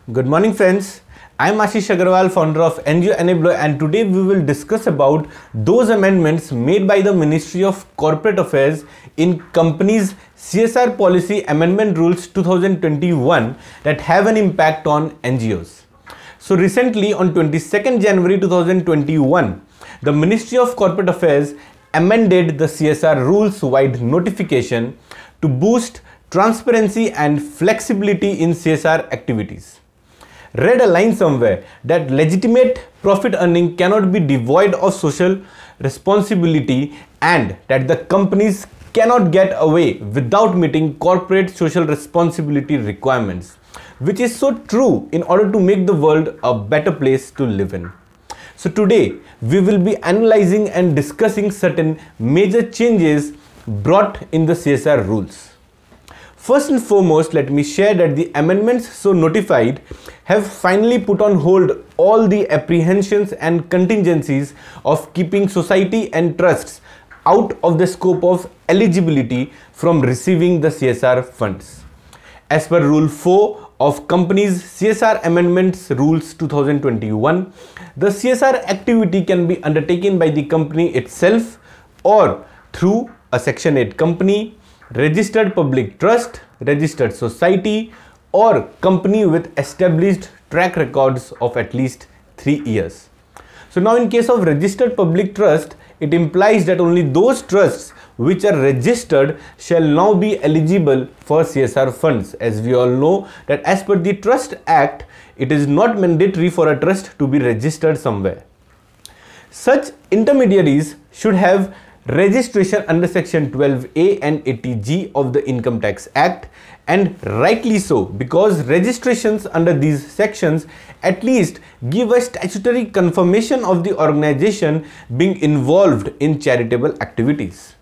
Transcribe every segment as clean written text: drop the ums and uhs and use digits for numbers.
Good morning friends, I am Ashish Agarwal, founder of NGO Enabler, and today we will discuss about those amendments made by the Ministry of Corporate Affairs in companies' CSR Policy Amendment Rules 2021 that have an impact on NGOs. So recently on 22nd January 2021, the Ministry of Corporate Affairs amended the CSR rules wide notification to boost transparency and flexibility in CSR activities. Read a line somewhere that legitimate profit earning cannot be devoid of social responsibility and that the companies cannot get away without meeting corporate social responsibility requirements, which is so true in order to make the world a better place to live in. So today we will be analyzing and discussing certain major changes brought in the CSR rules. First and foremost, let me share that the amendments so notified have finally put on hold all the apprehensions and contingencies of keeping society and trusts out of the scope of eligibility from receiving the CSR funds. As per Rule 4 of Companies CSR Amendments Rules 2021, the CSR activity can be undertaken by the company itself or through a Section 8 company, registered public trust, registered society, or company with established track records of at least 3 years. So now in case of registered public trust, it implies that only those trusts which are registered shall now be eligible for CSR funds, as we all know that as per the Trust Act, it is not mandatory for a trust to be registered somewhere. Such intermediaries should have registration under Section 12A and 80G of the Income Tax Act, and rightly so, because registrations under these sections at least give a statutory confirmation of the organization being involved in charitable activities.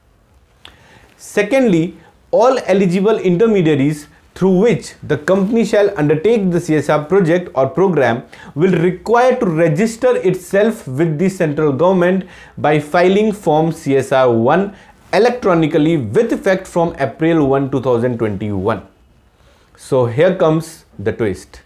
Secondly, all eligible intermediaries through which the company shall undertake the CSR project or program will require to register itself with the central government by filing Form CSR 1 electronically with effect from April 1, 2021. So here comes the twist.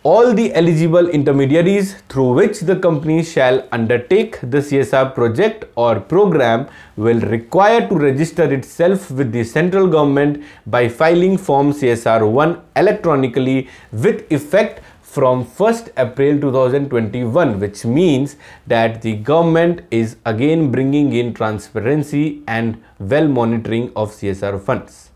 All the eligible intermediaries through which the company shall undertake the CSR project or program will require to register itself with the central government by filing Form CSR 1 electronically with effect from 1st April 2021, which means that the government is again bringing in transparency and well monitoring of CSR funds.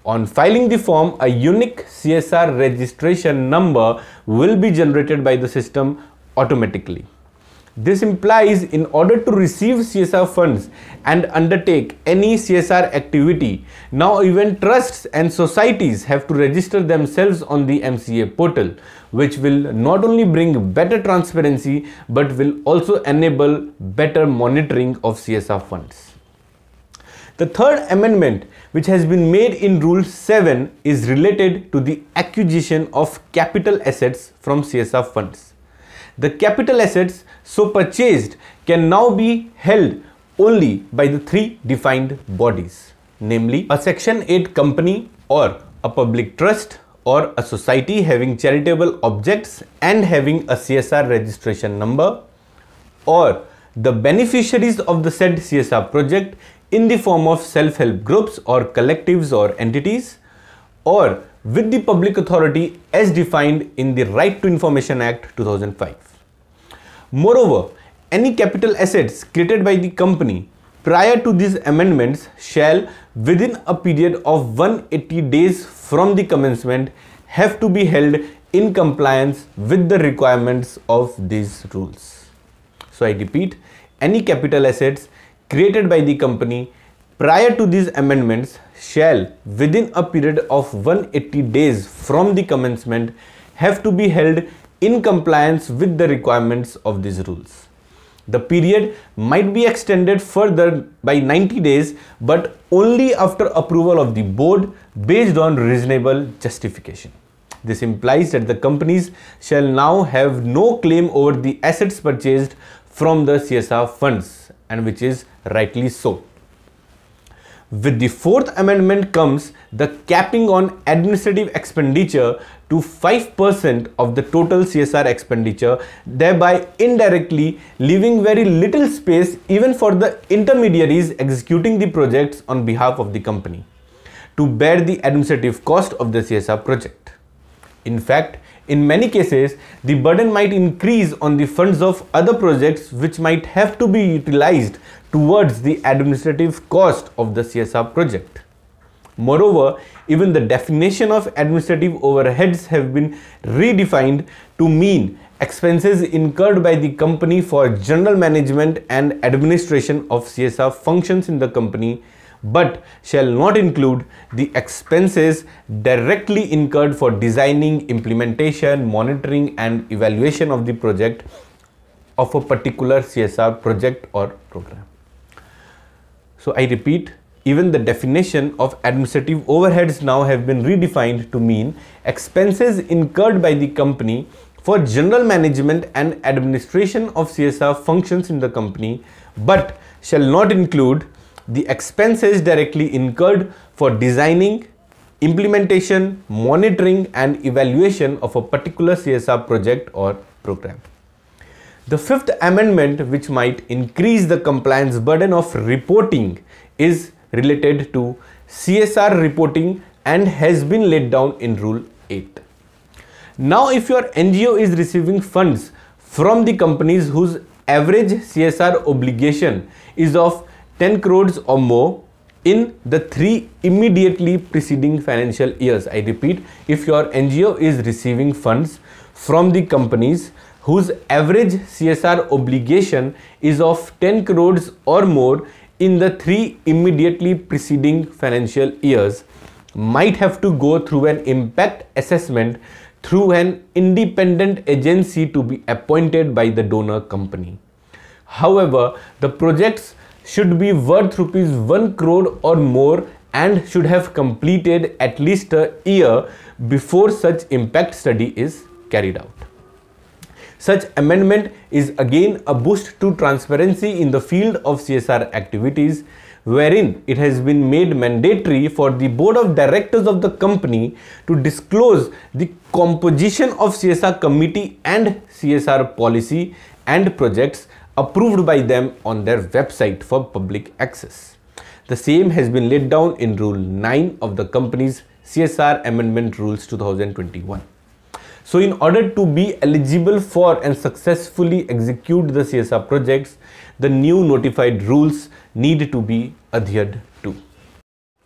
On filing the form, a unique CSR registration number will be generated by the system automatically. This implies in order to receive CSR funds and undertake any CSR activity, now even trusts and societies have to register themselves on the MCA portal, which will not only bring better transparency but will also enable better monitoring of CSR funds. The third amendment which has been made in Rule 7 is related to the acquisition of capital assets from CSR funds. The capital assets so purchased can now be held only by the three defined bodies, namely a Section 8 company or a public trust or a society having charitable objects and having a CSR registration number, or the beneficiaries of the said CSR project in the form of self-help groups or collectives or entities, or with the public authority as defined in the Right to Information Act 2005. Moreover, any capital assets created by the company prior to these amendments shall, within a period of 180 days from the commencement, have to be held in compliance with the requirements of these rules. So I repeat, any capital assets created by the company prior to these amendments shall, within a period of 180 days from the commencement, have to be held in compliance with the requirements of these rules. The period might be extended further by 90 days, but only after approval of the board based on reasonable justification. This implies that the companies shall now have no claim over the assets purchased from the CSR funds, and which is rightly so. With the fourth amendment comes the capping on administrative expenditure to 5% of the total CSR expenditure, thereby indirectly leaving very little space even for the intermediaries executing the projects on behalf of the company to bear the administrative cost of the CSR project. In fact, in many cases, the burden might increase on the funds of other projects which might have to be utilized towards the administrative cost of the CSR project. Moreover, even the definition of administrative overheads have been redefined to mean expenses incurred by the company for general management and administration of CSR functions in the company, but shall not include the expenses directly incurred for designing, implementation, monitoring and evaluation of the project of a particular CSR project or program. So I repeat, even the definition of administrative overheads now have been redefined to mean expenses incurred by the company for general management and administration of CSR functions in the company, but shall not include the expenses directly incurred for designing, implementation, monitoring and evaluation of a particular CSR project or program. The fifth amendment, which might increase the compliance burden of reporting, is related to CSR reporting and has been laid down in Rule 8. Now, if your NGO is receiving funds from the companies whose average CSR obligation is of 10 crores or more in the 3 immediately preceding financial years. I repeat, if your NGO is receiving funds from the companies whose average CSR obligation is of 10 crores or more in the 3 immediately preceding financial years, might have to go through an impact assessment through an independent agency to be appointed by the donor company. However, the projects should be worth rupees 1 crore or more and should have completed at least a year before such impact study is carried out. Such amendment is again a boost to transparency in the field of CSR activities, wherein it has been made mandatory for the board of directors of the company to disclose the composition of CSR committee and CSR policy and projects approved by them on their website for public access. The same has been laid down in Rule 9 of the company's CSR Amendment Rules 2021. So in order to be eligible for and successfully execute the CSR projects, the new notified rules need to be adhered to.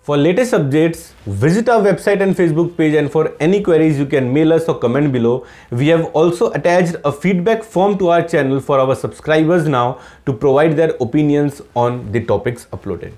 For latest updates, visit our website and Facebook page, and for any queries you can mail us or comment below. We have also attached a feedback form to our channel for our subscribers now to provide their opinions on the topics uploaded.